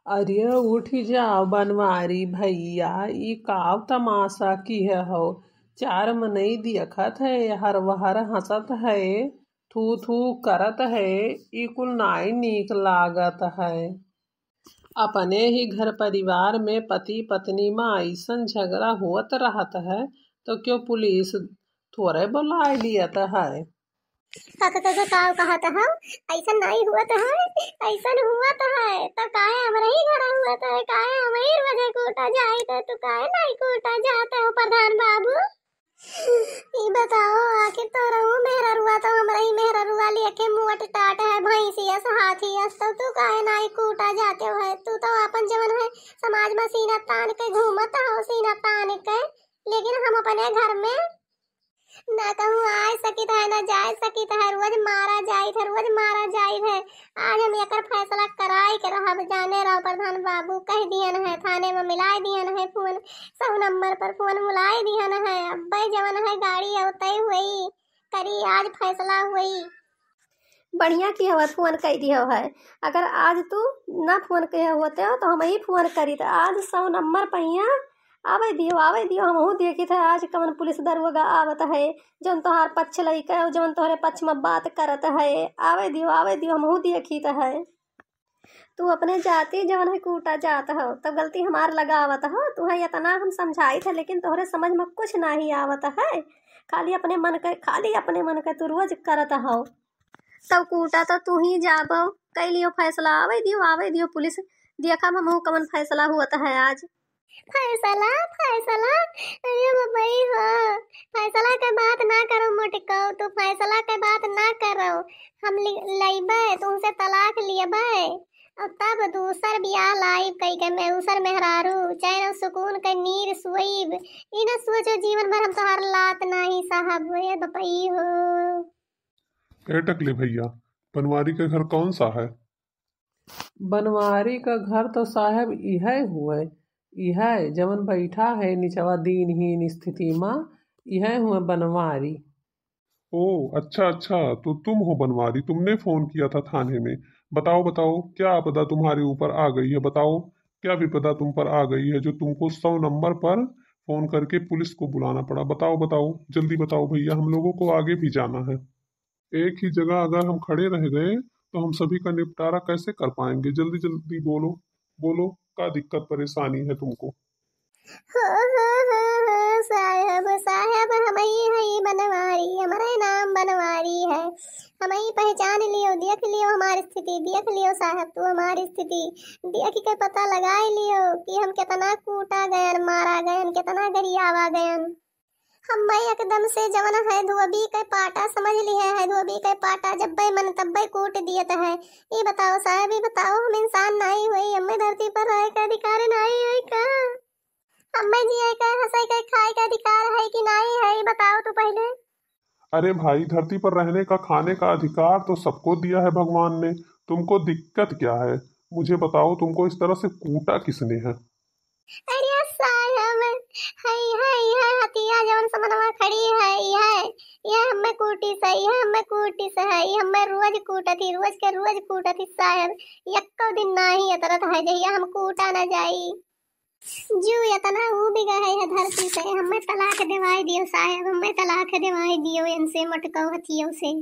अरे उठ जाओ बनवारी भैया, ई काव तमाशा की है हो। चार मनई देखत है, हर वहर हंसत है, थू थू करत है। ई कुल नाई नीक लागत है। अपने ही घर परिवार में पति पत्नी में ऐसन झगड़ा होत रहत है तो क्यों पुलिस थोड़े बुलाए लियत है। तो काव कहत है ऐसा नहीं हुआ तो है, ऐसा हुआ तो है तो काहे हमारे ही घर हुआ तो है, काहे हमारी वजह कूटा जाए तो काहे नहीं कूटा जाता हो प्रधान बाबू। ये बताओ आखिर तो रहू मेहरा रुआ तो हमरा ही मेहरा रुआ लेके मुंह टाट है भैंसियस हाथीयस तो तू काहे नहीं कूटा जाते हो है। तू तो अपन जवन है समाज में सीना तान के घूमत हो, सीना तान के, लेकिन हम अपने घर में ना कहूँ आ सकित है ना जा सकित है, रोज मारा जाइत है, रोज मारा जाइत है। आज हम एक फैसला कराई के रहा जाने रहो प्रधान बाबू कह दियन है, थाने में मिलाई दियन है, फोन 100 नंबर पर फोन मिलाई दियन है। अब जवन है गाड़ी अवतई हुई करी आज फैसला हुई। बढ़िया की हवा फोन कह दिया है, अगर आज तू ना फोन कहे होते हो तो हम ही फोन करी तो आज 100 नंबर पहिया आवे दियो हमहू देखी थे आज कवन पुलिस दरोगा आवत है जौन तोहार पक्ष लइका है जौन तोहरे पक्ष में बात करत है। आवे दियो हमहू देखी तो है। तू अपने जाति जवन है कूटा जात हो तो गलती हमार लगावत हो, तू है इतना हम समझाई थे लेकिन तोहरे समझ में कुछ नहीं आवत है। खाली अपने मन के तू रोज करत हो, तब कूटा तो तू ही जाबो कई लियो फैसला। आवे दियो पुलिस देखा हमहू कवन फैसला हुआ है आज। फैसला फैसला अरे भाई हाँ, फैसला के बात ना करो मोटको, तू फैसला के बात ना करो। हम लइबे तुमसे तलाक लियबे और तब दूसर बियाह लाइब कई के मैं दूसर मेहरारू चाहे न सुकून के नीर सुईब। ई न सोचो जीवन भर हम तोहार लात नहीं साहब ये बपई हो। टकले भैया बनवारी का घर कौन सा है? बनवारी का घर तो साहब यह हुए, यह जवन बैठा है निचवा दीनहीन स्थिति में, यह हुए बनवारी। ओह अच्छा, तो तुम हो बनवारी, तुमने फोन किया था थाने में। बताओ क्या आपदा तुम्हारे ऊपर आ गई है, बताओ क्या विपदा तुम पर आ गई है जो तुमको 100 नंबर पर फोन करके पुलिस को बुलाना पड़ा। बताओ जल्दी बताओ भैया, हम लोगों को आगे भी जाना है। एक ही जगह अगर हम खड़े रह गए तो हम सभी का निपटारा कैसे कर पाएंगे? जल्दी जल्दी बोलो क्या दिक्कत परेशानी है तुमको? साहब हम ही है बनवारी, हमारा नाम बनवारी है, हम ही पहचान लियो, देख लियो हमारी स्थिति, देख लियो साहब तू हमारी स्थिति देख के पता लगा लियो कि हम कितना कूटा गयन मारा गयन कितना गरियावा गयन। हम भाई एकदम से जवन है धोबी के पाटा समझ लिए है, धोबी के पाटा जब भाई मन तब भाई कूट दियत है। ये बताओ साहब, ये बताओ हम इंसान नहीं हुई, हमें धरती पर रहे का अधिकार नहीं है का? हमें जिए का हंसे का खाए का अधिकार है कि नहीं है, ये बताओ तू पहले। अरे भाई धरती पर रहने का खाने का अधिकार तो सबको दिया है भगवान ने, तुमको दिक्कत क्या है? मुझे बताओ तुमको इस तरह से कूटा किसने है? अरे साहब है हतिया जवन समनवा खड़ी है, यह हमें कूटी सही है, हमें कूटी सही हमें रोज कूटती साहब। यक्को दिन नहीं अतरत है जहिया हम कूटा न जाई जू इतना वो भी गए है धरती से। हमें तलाक दिवाई दियो साहब, हमें तलाक दिवाई दियो इनसे मटको हथियों से।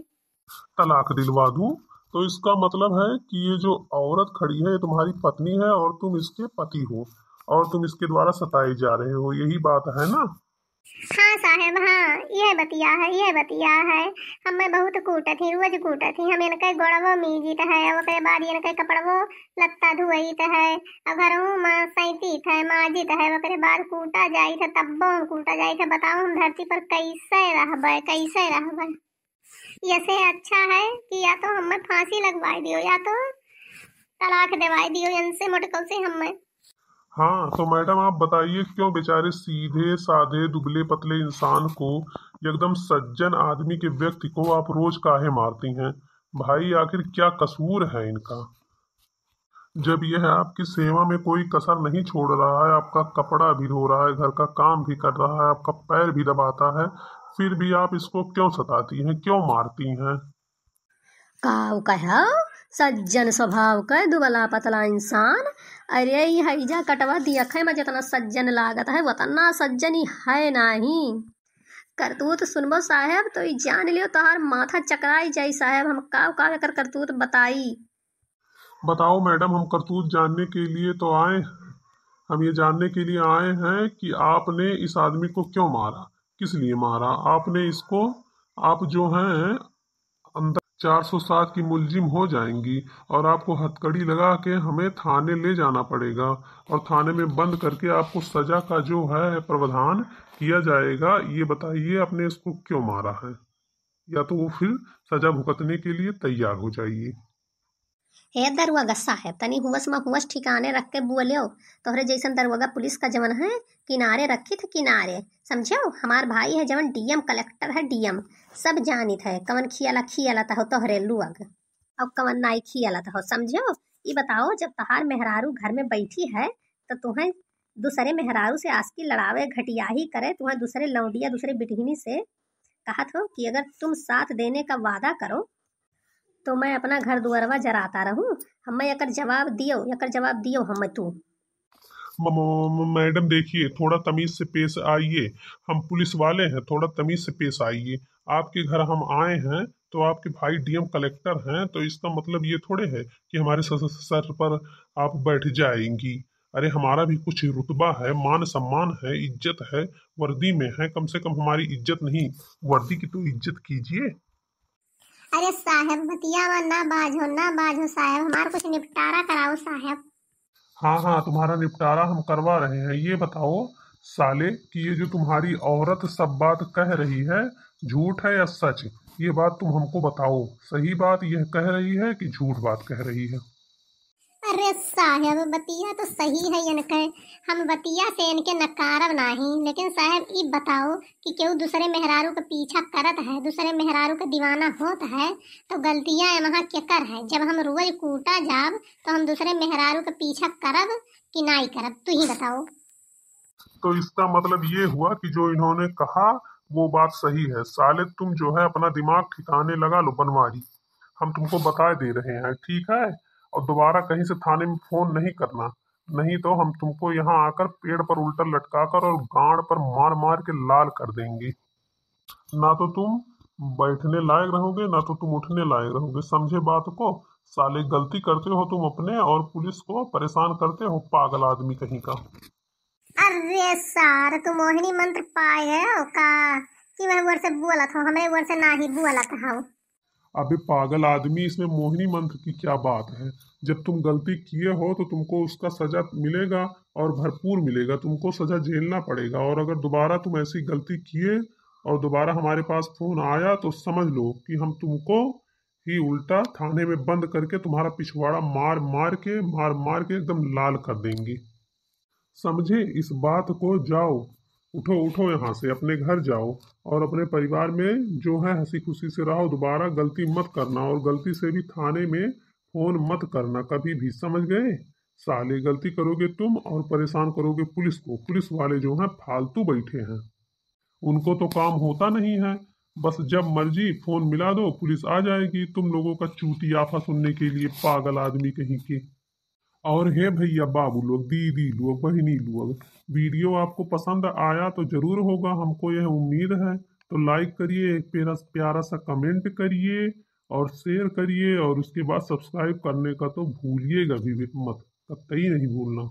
तलाक दिलवा दूं? तो इसका मतलब है कि ये जो औरत खड़ी है ये तुम्हारी पत्नी है और तुम इसके पति हो और तुम इसके द्वारा सताई जा रहे हो, यही बात है ना? हाँ साहब हाँ, यह बतिया है। हमें बहुत कूटत थी, रोज कूटत थी। हम इनके गोड़वो मीजित है, ओकरे बाद इनके कपड़वो लत्ता धुआईत है, और घरों में सैतीत है माजित है, ओकरे बाद कूटा जाई था तब्बो कूटा जाई था। बताओ हम धरती पर कैसे रहबे? ऐसे अच्छा है कि या तो हमें फांसी लगवाई दियो या तो तलाक दिवाई दियो इनसे मुटको से हमें। हाँ तो मैडम आप बताइए क्यों बेचारे सीधे साधे दुबले पतले इंसान को, एकदम सज्जन आदमी के व्यक्ति को आप रोज काहे मारती हैं? भाई आखिर क्या कसूर है इनका? जब यह आपकी सेवा में कोई कसर नहीं छोड़ रहा है, आपका कपड़ा भी धो रहा है, घर का काम भी कर रहा है, आपका पैर भी दबाता है, फिर भी आप इसको क्यों सताती हैं, क्यों मारती हैं? काऊ कहो सज्जन स्वभाव का दुबला पतला इंसान। अरे ये हैजा कटवा दिया खे में जितना सज्जन लागत है उतना सज्जन ही है नहीं। करतूत सुनबो साहब तो ई जान लियो तोहार माथा चकराई जाई साहब। हम का एकर करतूत बताई। बताओ मैडम, हम करतूत जानने के लिए तो आए। हम ये जानने के लिए आए हैं कि आपने इस आदमी को क्यों मारा, किस लिए मारा आपने इसको। आप जो हैं अंदर 407 की मुलजिम हो जाएंगी और आपको हथकड़ी लगा के हमें थाने ले जाना पड़ेगा और थाने में बंद करके आपको सजा का जो है प्रावधान किया जाएगा। ये बताइए आपने इसको क्यों मारा है, या तो वो फिर सजा भुगतने के लिए तैयार हो जाइए। हे दरोगा साहब तनी हुवस में हुवस ठिकाने रख के बोलियो। तोहरे जैसन दरोगा पुलिस का जवन है किनारे रखी थे किनारे, समझो। हमार भाई है जवन डीएम कलेक्टर है डीएम, सब जानित है कवन खियाला हो तोहरे लुअग और कवन नाई खियाला हो, समझो। ये बताओ जब तहार मेहरारू घर में बैठी है तो तुम्हें दूसरे मेहरारू से आस्की लड़ावे घटियाही करे, तुम्हें दूसरे लौंडिया दूसरे बिटहिनी से कहत हो कि अगर तुम साथ देने का वादा करो तो मैं अपना घर दुआरवा जराता रहूं। हमें एकर जवाब दियो हम तू। मैडम देखिए, थोड़ा तमीज से पेश आइए। हम पुलिस वाले हैं, थोड़ा तमीज से पेश आइए। आपके घर हम आए हैं तो आपके भाई डीएम कलेक्टर हैं, तो इसका मतलब ये थोड़े है कि हमारे सर पर आप बैठ जाएंगी। अरे हमारा भी कुछ रुतबा है, मान सम्मान है, इज्जत है, वर्दी में है। कम से कम हमारी इज्जत नहीं, वर्दी की तो इज्जत कीजिए। अरे साहब बतिया ना बाजो साहब, हमारा कुछ निपटारा कराओ साहब। हाँ, तुम्हारा निपटारा हम करवा रहे हैं। ये बताओ साले कि ये जो तुम्हारी औरत सब बात कह रही है झूठ है या सच? ये बात तुम हमको बताओ, सही बात यह कह रही है कि झूठ बात कह रही है? अरे साहब बतिया तो सही है इनके, हम बतिया से इनके नकारब नहीं, लेकिन साहब ये बताओ कि केहू दूसरे मेहरारू का पीछा करत है, दूसरे मेहरारू का दीवाना होत है तो गलतियां वहाँ केकर है? जब हम रोज कूटा जाब तो हम दूसरे मेहरारू का पीछा करब कि नहीं करब? तू ही बताओ। तो इसका मतलब ये हुआ कि जो इन्होंने कहा वो बात सही है। साले तुम जो है अपना दिमाग ठिकाने लगा लो बनवारी। हम तुमको बता दे रहे हैं, ठीक है? और दोबारा कहीं से थाने में फोन नहीं करना, नहीं तो हम तुमको यहाँ आकर पेड़ पर उल्टा लटकाकर और गांड पर मार मार के लाल कर देंगे। ना तो तुम बैठने लायक रहोगे, ना तो तुम उठने लायक रहोगे। समझे बात को? साले गलती करते हो तुम अपने और पुलिस को परेशान करते हो, पागल आदमी कहीं का। अरे सार तू मोहिनी मंत्र पाए है का कि वह वर्ड से बोला था, हमें वर्ड से ना ही बोला था। अबे पागल आदमी, इसमें मोहिनी मंत्र की क्या बात है? जब तुम गलती किए हो तो तुमको उसका सजा मिलेगा और भरपूर मिलेगा, तुमको सजा झेलना पड़ेगा। और अगर दोबारा तुम ऐसी गलती किए और दोबारा हमारे पास फोन आया तो समझ लो कि हम तुमको ही उल्टा थाने में बंद करके तुम्हारा पिछवाड़ा मार मार के एकदम लाल कर देंगे। समझे इस बात को? जाओ, उठो उठो यहाँ से, अपने घर जाओ और अपने परिवार में जो है हंसी खुशी से रहो। दोबारा गलती मत करना और गलती से भी थाने में फोन मत करना कभी भी, समझ गए? साले गलती करोगे तुम और परेशान करोगे पुलिस को। पुलिस वाले जो हैं फालतू बैठे हैं, उनको तो काम होता नहीं है। बस जब मर्जी फोन मिला दो पुलिस आ जाएगी तुम लोगों का चूतियाफा सुनने के लिए, पागल आदमी कहीं के। और हे भैया बाबू लोग, दीदी लोग, बहनी लोग, वीडियो आपको पसंद आया तो जरूर होगा, हमको यह उम्मीद है। तो लाइक करिए, एक प्यारा सा कमेंट करिए और शेयर करिए और उसके बाद सब्सक्राइब करने का तो भूलिएगा भी मत, कतई नहीं भूलना।